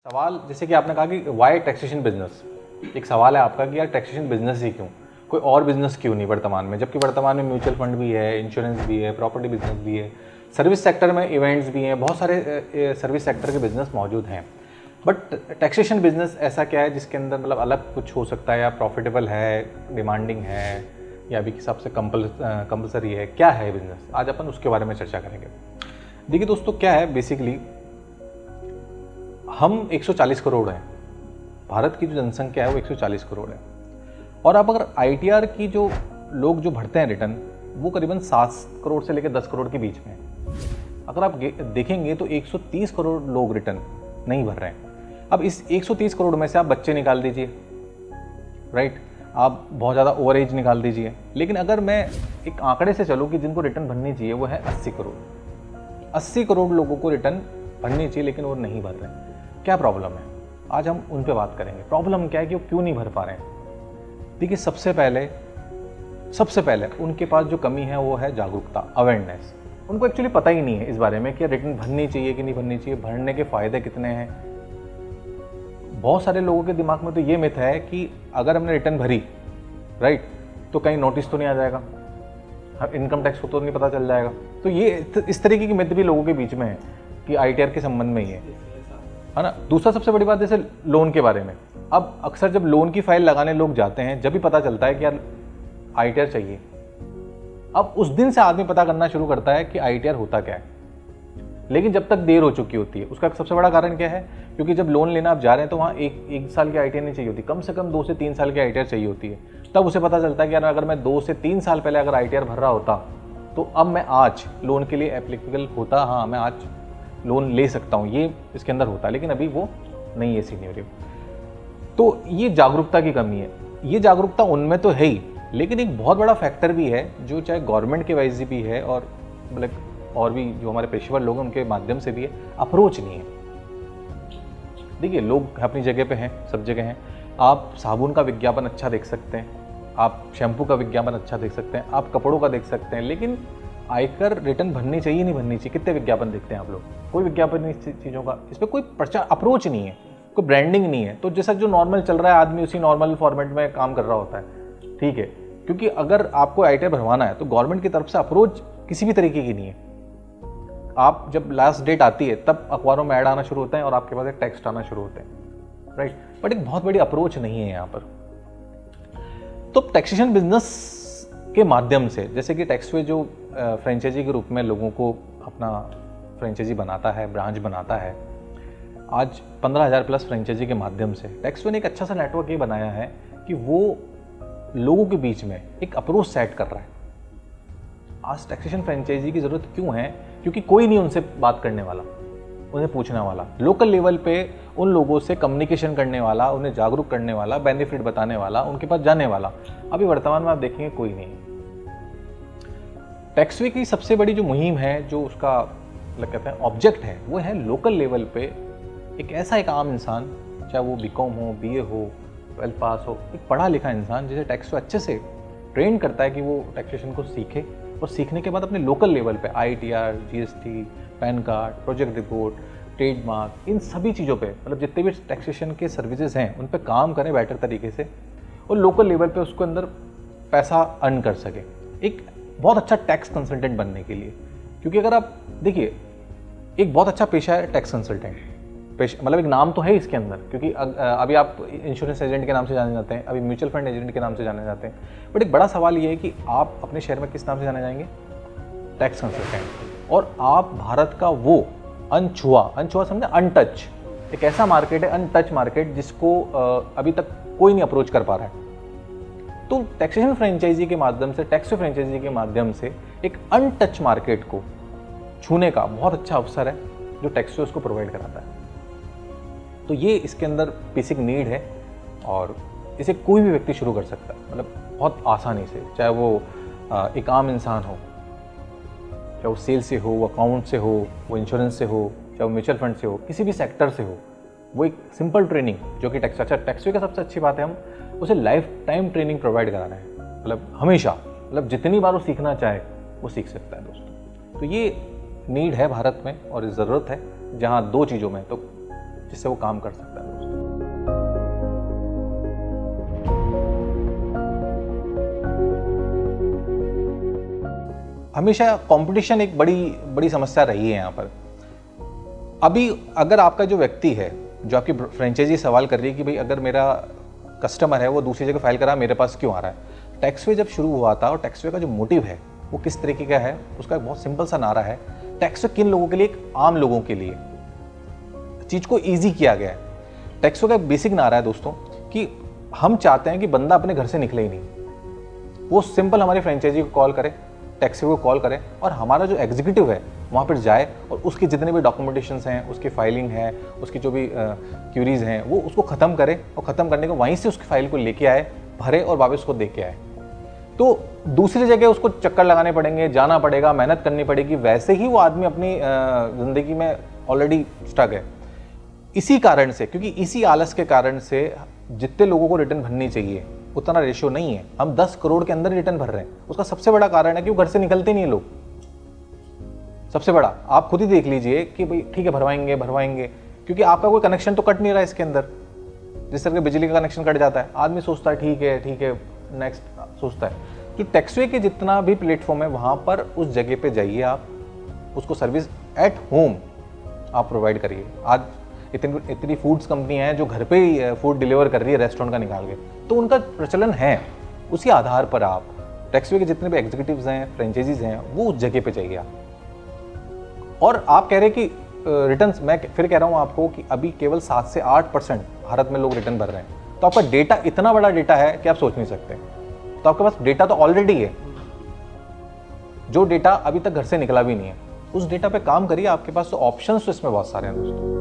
सवाल जैसे कि आपने कहा कि वाई टैक्सेशन बिजनेस, एक सवाल है आपका कि यार टैक्सेशन बिजनेस ही क्यों, कोई और बिजनेस क्यों नहीं वर्तमान में, जबकि वर्तमान में म्यूचुअल फंड भी है, इंश्योरेंस भी है, प्रॉपर्टी बिजनेस भी है, सर्विस सेक्टर में इवेंट्स भी हैं, बहुत सारे सर्विस सेक्टर के बिजनेस मौजूद हैं। बट टैक्सेशन बिजनेस ऐसा क्या है जिसके अंदर मतलब अलग कुछ हो सकता है, या प्रॉफिटेबल है, डिमांडिंग है, या अभी के हिसाब से कंपलसरी है, क्या है बिजनेस? आज अपन उसके बारे में चर्चा करेंगे। देखिए दोस्तों, क्या है बेसिकली, हम 140 करोड़ हैं, भारत की जो जनसंख्या है वो 140 करोड़ है, और अब अगर आईटीआर की जो लोग जो भरते हैं रिटर्न, वो करीबन 7 करोड़ से लेकर 10 करोड़ के बीच में है। अगर आप देखेंगे तो 130 करोड़ लोग रिटर्न नहीं भर रहे हैं। अब इस 130 करोड़ में से आप बच्चे निकाल दीजिए, राइट, आप बहुत ज़्यादा ओवर एज निकाल दीजिए, लेकिन अगर मैं एक आंकड़े से चलूँ कि जिनको रिटर्न भरनी चाहिए वो है 80 करोड़। 80 करोड़ लोगों को रिटर्न भरनी चाहिए लेकिन वो नहीं भर रहे हैं। क्या प्रॉब्लम है? आज हम उन पे बात करेंगे। प्रॉब्लम क्या है कि वो क्यों नहीं भर पा रहे हैं? देखिए, सबसे पहले उनके पास जो कमी है वो है जागरूकता, अवेयरनेस। उनको एक्चुअली पता ही नहीं है इस बारे में कि रिटर्न भरनी चाहिए कि नहीं भरनी चाहिए, भरने के फ़ायदे कितने हैं। बहुत सारे लोगों के दिमाग में तो ये मिथ है कि अगर हमने रिटर्न भरी, राइट, तो कहीं नोटिस तो नहीं आ जाएगा, इनकम टैक्स को तो नहीं पता चल जाएगा। तो ये इस तरीके की मिथ भी लोगों के बीच में है कि आईटीआर के संबंध में ही है ना। दूसरा सबसे बड़ी बात, जैसे लोन के बारे में, अब अक्सर जब लोन की फाइल लगाने लोग जाते हैं, जब भी पता चलता है कि यार आईटीआर चाहिए, अब उस दिन से आदमी पता करना शुरू करता है कि आईटीआर होता क्या है। लेकिन जब तक देर हो चुकी होती है, उसका सबसे बड़ा कारण क्या है? क्योंकि जब लोन लेना आप जा रहे हैं तो वहाँ एक साल की आईटीआर नहीं चाहिए होती, कम से कम 2 से 3 साल की आईटीआर चाहिए होती है। तब उसे पता चलता है कि यार अगर मैं 2 से 3 साल पहले अगर आईटीआर भर रहा होता तो अब मैं आज लोन के लिए एप्लीकेबल होता, हाँ मैं आज लोन ले सकता हूँ, ये इसके अंदर होता है। लेकिन अभी वो नहीं है सीनियर। तो ये जागरूकता की कमी है। ये जागरूकता उनमें तो है ही, लेकिन एक बहुत बड़ा फैक्टर भी है जो चाहे गवर्नमेंट के वाइज भी है और मतलब और भी जो हमारे पेशेवर लोग हैं उनके माध्यम से भी है, अप्रोच नहीं है। देखिए, लोग अपनी जगह पे हैं, सब जगह हैं। आप साबुन का विज्ञापन अच्छा देख सकते हैं, आप शैम्पू का विज्ञापन अच्छा देख सकते हैं, आप कपड़ों का देख सकते हैं, लेकिन आयकर रिटर्न भरनी चाहिए नहीं भरनी चाहिए, कितने विज्ञापन देखते हैं आप लोग? कोई विज्ञापन नहीं इस चीज़ों का, इस पर कोई प्रचार अप्रोच नहीं है, कोई ब्रांडिंग नहीं है। तो जैसा जो नॉर्मल चल रहा है, आदमी उसी नॉर्मल फॉर्मेट में काम कर रहा होता है, ठीक है। क्योंकि अगर आपको आईटीआर भरवाना है तो गवर्नमेंट की तरफ से अप्रोच किसी भी तरीके की नहीं है। आप जब लास्ट डेट आती है तब अखबारों में ऐड आना शुरू होता है और आपके पास एक टेक्स्ट आना शुरू होते हैं, राइट, बट एक बहुत बड़ी अप्रोच नहीं है यहाँ पर। तो टैक्सेशन बिजनेस के माध्यम से, जैसे कि टैक्सवे जो फ्रेंचाइजी के रूप में लोगों को अपना फ्रेंचाइजी बनाता है, ब्रांच बनाता है, आज 15,000 प्लस फ्रेंचाइजी के माध्यम से टैक्सवे ने एक अच्छा सा नेटवर्क ये बनाया है कि वो लोगों के बीच में एक अप्रोच सेट कर रहा है। आज टैक्सेशन फ्रेंचाइजी की ज़रूरत क्यों है? क्योंकि कोई नहीं उनसे बात करने वाला, उन्हें पूछने वाला, लोकल लेवल पे उन लोगों से कम्युनिकेशन करने वाला, उन्हें जागरूक करने वाला, बेनिफिट बताने वाला, उनके पास जाने वाला। अभी वर्तमान में आप देखेंगे कोई नहीं। टैक्सवे की सबसे बड़ी जो मुहिम है, जो उसका मतलब कहते हैं ऑब्जेक्ट है, वो है लोकल लेवल पे एक आम इंसान, चाहे वो बीकॉम हो, बीए हो, 12 पास हो, एक पढ़ा लिखा इंसान जिसे टैक्सवे अच्छे से ट्रेन करता है कि वो टैक्सेशन को सीखे, और सीखने के बाद अपने लोकल लेवल पे ITR, GST, PAN card, project report, trademark, इन सभी चीज़ों पे मतलब जितने भी टैक्सेशन के सर्विसेज हैं उन पे काम करें बेटर तरीके से, और लोकल लेवल पे उसको अंदर पैसा अर्न कर सके, एक बहुत अच्छा टैक्स कंसल्टेंट बनने के लिए। क्योंकि अगर आप देखिए, एक बहुत अच्छा पेशा है टैक्स कंसल्टेंट, मतलब एक नाम तो है इसके अंदर, क्योंकि अभी आप इंश्योरेंस एजेंट के नाम से जाने जाते हैं, अभी म्यूचुअल फंड एजेंट के नाम से जाने जाते हैं, बट एक बड़ा सवाल ये है कि आप अपने शहर में किस नाम से जाने जाएंगे? Tax consultant. और आप भारत का वो अनछुआ समझे, अनटच, एक ऐसा मार्केट है, अनटच मार्केट, जिसको अभी तक कोई नहीं अप्रोच कर पा रहा है। तो टैक्सेशन फ्रेंचाइजी के माध्यम से, टैक्स फ्रेंचाइजी के माध्यम से एक अनटच मार्केट को छूने का बहुत अच्छा अवसर है जो टैक्स उसको प्रोवाइड कराता है। तो ये इसके अंदर बेसिक नीड है और इसे कोई भी व्यक्ति शुरू कर सकता है, मतलब बहुत आसानी से, चाहे वो एक आम इंसान हो, चाहे वो सेल से हो, वो अकाउंट से हो, वो इंश्योरेंस से हो, चाहे वो म्यूचुअल फंड से हो, किसी भी सेक्टर से हो, वो एक सिंपल ट्रेनिंग जो कि टैक्सवे का सबसे अच्छी बात है, हम उसे लाइफ टाइम ट्रेनिंग प्रोवाइड करा रहे हैं, मतलब हमेशा, मतलब जितनी बार वो सीखना चाहे वो सीख सकता है दोस्तों। तो ये नीड है भारत में और ज़रूरत है, जहाँ 2 चीज़ों में, तो जिससे वो काम कर सकता है दोस्तों। हमेशा कंपटीशन एक बड़ी बड़ी समस्या रही है यहाँ पर। अभी अगर आपका जो व्यक्ति है, जो आपकी फ्रेंचाइजी सवाल कर रही है कि भाई अगर मेरा कस्टमर है वो दूसरी जगह फाइल करा, मेरे पास क्यों आ रहा है। टैक्सवे जब शुरू हुआ था और टैक्सवे का जो मोटिव है वो किस तरीके का है, उसका एक बहुत सिंपल सा नारा है, टैक्सवे किन लोगों के लिए, एक आम लोगों के लिए चीज़ को ईजी किया गया है। टैक्सवे का एक बेसिक नारा है दोस्तों कि हम चाहते हैं कि बंदा अपने घर से निकले ही नहीं, वो सिंपल हमारी फ्रेंचाइजी को कॉल करे, टैक्सवे को कॉल करे और हमारा जो एग्जीक्यूटिव है वहाँ पर जाए और उसके जितने भी डॉक्यूमेंटेशंस हैं, उसकी फाइलिंग है, उसकी जो भी क्यूरीज हैं, वो उसको ख़त्म करे और ख़त्म करने को वहीं से उसकी फाइल को लेके आए, भरे और वापस उसको दे के आए। तो दूसरी जगह उसको चक्कर लगाने पड़ेंगे, जाना पड़ेगा, मेहनत करनी पड़ेगी, वैसे ही वो आदमी अपनी ज़िंदगी में ऑलरेडी स्टक है। इसी कारण से, क्योंकि इसी आलस के कारण से जितने लोगों को रिटर्न भरनी चाहिए उतना रेशियो नहीं है। हम 10 करोड़ के अंदर रिटर्न भर रहे हैं। उसका सबसे बड़ा कारण है कि वो घर से निकलते नहीं है लोग। सबसे बड़ा आप खुद ही देख लीजिए कि भाई ठीक है भरवाएंगे, क्योंकि आपका कोई कनेक्शन तो कट नहीं रहा है इसके अंदर। जिस तरह के बिजली का कनेक्शन कट जाता है, आदमी सोचता है ठीक है नेक्स्ट सोचता है। तो टैक्सवे के जितना भी प्लेटफॉर्म है वहाँ पर उस जगह पे जाइए, आप उसको सर्विस एट होम आप प्रोवाइड करिए। आज इतनी फूड्स कंपनी हैं जो घर पे ही फूड डिलीवर कर रही है रेस्टोरेंट का निकाल के, तो उनका प्रचलन है। उसी आधार पर आप टैक्सवे के जितने भी एग्जीक्यूटिव्स हैं, फ्रेंचाइजीज हैं, वो उस जगह पे चाहिए आप। और आप कह रहे हैं कि रिटर्न्स, मैं फिर कह रहा हूँ आपको कि अभी केवल 7 से 8% भारत में लोग रिटर्न भर रहे हैं। तो आपका डेटा इतना बड़ा डेटा है कि आप सोच नहीं सकते। तो आपके पास डेटा तो ऑलरेडी है, जो डेटा अभी तक घर से निकला भी नहीं है, उस डेटा पे काम करिए। आपके पास तो ऑप्शंस तो इसमें बहुत सारे हैं दोस्तों।